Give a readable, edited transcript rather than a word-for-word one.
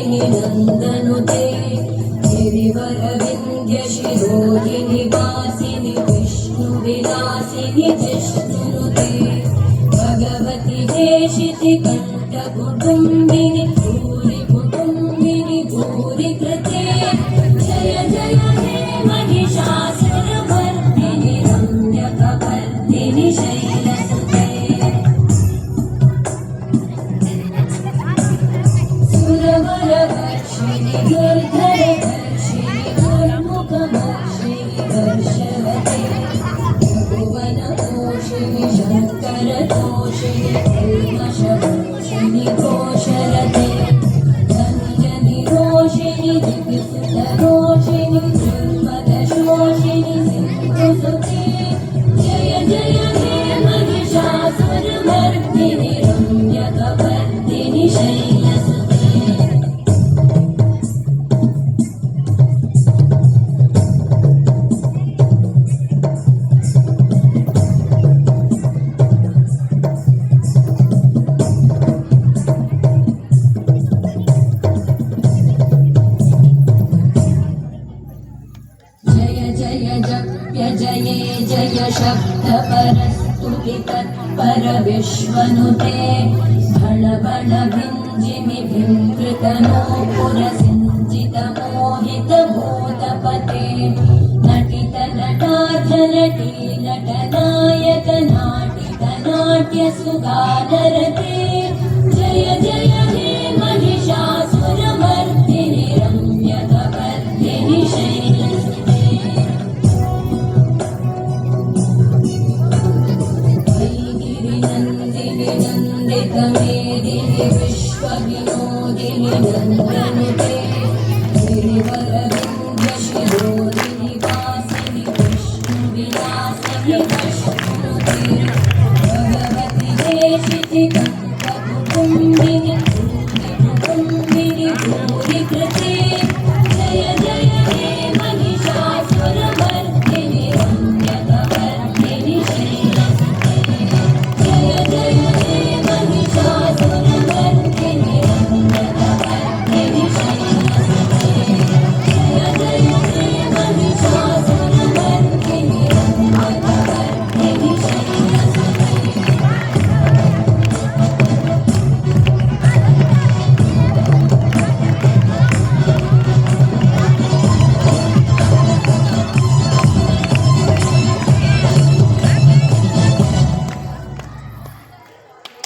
वासिनि नन्दनुते गिरिवरविन्द्यशिरोहिणि वासिनि विष्णुविलासिनि जिष्णुनुते भगवति देशिति कण्ठकुटुम्बिनि भूरि कुटुम्बिनि भूरि कृते जय जय हे महिषासुरमर्दिनि रम्यकपर्दिनि शैलसुते सुरवरवर्षिणि दुर्धरवर्षिणि दुर्मुखवर्षिणि वर्षवते भुवनपोषिणि शङ्करतोषिणि कल्मषपोषिणि घोषरते धनुजनिरोषिणि दिग्सुतरोषिणि दुर्मदशोषिणि सिन्धुसुते जय जय हे महिषासुरमर्दिनि रम्यकपर्दिनि शैलसुते जय जय जप्य जये जय शब्दपरस्तुति तत्पर विश्वनुते भण भण भिञ्जिमि भिङ्कृतनोपुरसिञ्चितमोहितभूतपते नटित नटार्थ नटी नटनायक नाटित नाट्यसुगानरते जय जय हे महिषासुरमर्दिनि रम्यकपर्दिनि शैलसुते वैगिरिनन्दिनि नन्दितमेदिनि विश्वविनोदिनि नन्दनुते